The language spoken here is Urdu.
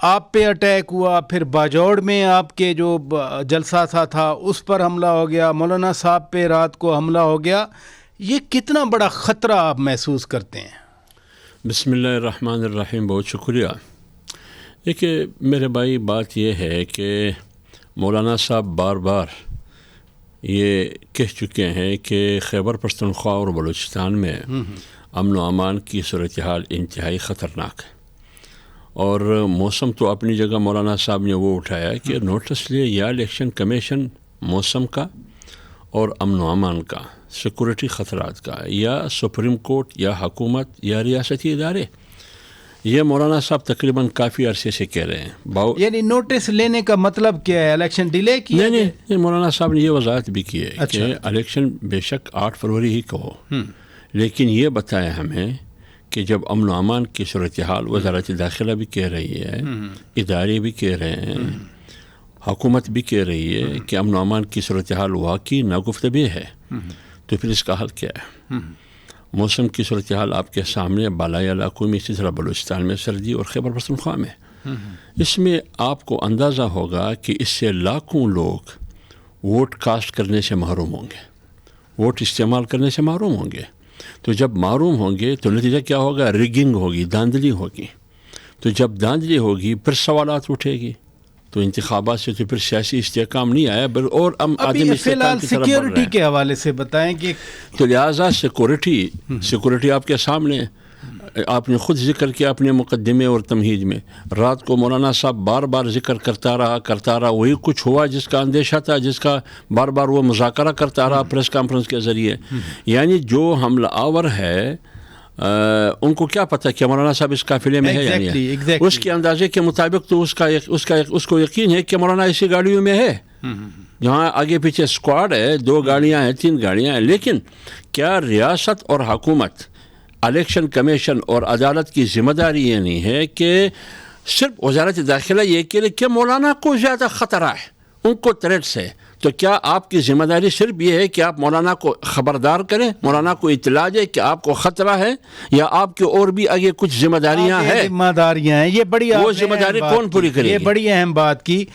آپ پہ اٹیک ہوا، پھر باجوڑ میں آپ کے جو جلسہ سا تھا اس پر حملہ ہو گیا، مولانا صاحب پہ رات کو حملہ ہو گیا، یہ کتنا بڑا خطرہ آپ محسوس کرتے ہیں؟ بسم اللہ الرحمن الرحیم. بہت شکریہ. دیکھیے میرے بھائی، بات یہ ہے کہ مولانا صاحب بار بار یہ کہہ چکے ہیں کہ خیبر پختونخوا اور بلوچستان میں امن و امان کی صورتحال انتہائی خطرناک ہے. اور موسم تو اپنی جگہ مولانا صاحب نے وہ اٹھایا کہ نوٹس لے یا الیکشن کمیشن موسم کا اور امن و امان کا، سیکورٹی خطرات کا، یا سپریم کورٹ یا حکومت یا ریاستی ادارے. یہ مولانا صاحب تقریباً کافی عرصے سے کہہ رہے ہیں. یعنی نوٹس لینے کا مطلب کیا ہے؟ الیکشن ڈیلے کیا؟ نہیں، مولانا صاحب نے یہ وضاحت بھی کی ہے کہ الیکشن بے شک 8 فروری ہی کو ہو، لیکن یہ بتایا ہمیں کہ جب امن و امان کی صورتحال وزارت داخلہ بھی کہہ رہی ہے، ادارے بھی کہہ رہے ہیں، حکومت بھی کہہ رہی ہے کہ امن و امان کی صورتحال واقعی ناگفتبی ہے، تو پھر اس کا حل کیا ہے؟ موسم کی صورتحال آپ کے سامنے، بالائی علاقوں میں، اسی طرح بلوچستان میں سردی اور خیبر پختونخوا میں. اس میں آپ کو اندازہ ہوگا کہ اس سے لاکھوں لوگ ووٹ کاسٹ کرنے سے محروم ہوں گے، ووٹ استعمال کرنے سے محروم ہوں گے. تو جب محروم ہوں گے تو نتیجہ کیا ہوگا؟ ریگنگ ہوگی، دھاندلی ہوگی. تو جب دھاندلی ہوگی پھر سوالات اٹھے گی. تو انتخابات سے تو پھر سیاسی استحکام نہیں آیا، اور ابھی فی الحال سیکیورٹی کے حوالے سے بتائیں کہ تو لہٰذا سیکورٹی آپ کے سامنے، آپ نے خود ذکر کیا اپنے مقدمے اور تمہید میں. رات کو مولانا صاحب بار بار ذکر کرتا رہا، وہی کچھ ہوا جس کا اندیشہ تھا، جس کا بار بار وہ مذاکرہ کرتا رہا پریس کانفرنس کے ذریعے. یعنی جو حملہ آور ہے ان کو کیا پتہ کہ مولانا صاحب اس قافلے میں ہے یا نہیں ہے. اس کے اندازے کے مطابق تو اس کو یقین ہے کہ مولانا اسی گاڑیوں میں ہے، جہاں آگے پیچھے اسکواڈ ہے، 2 گاڑیاں ہیں، 3 گاڑیاں ہیں. لیکن کیا ریاست اور حکومت، الیکشن کمیشن اور عدالت کی ذمہ داری یہ نہیں ہے کہ صرف وزارت داخلہ یہ کہے کہ مولانا کو زیادہ خطرہ ہے، ان کو تھریٹ سے؟ تو کیا آپ کی ذمہ داری صرف یہ ہے کہ آپ مولانا کو خبردار کریں، مولانا کو اطلاع دیں کہ آپ کو خطرہ ہے، یا آپ کے اور بھی آگے کچھ ذمہ داریاں ہیں؟ یہ بڑی وہ ذمہ داری کون پوری کرے گی؟ یہ بڑی اہم بات کی.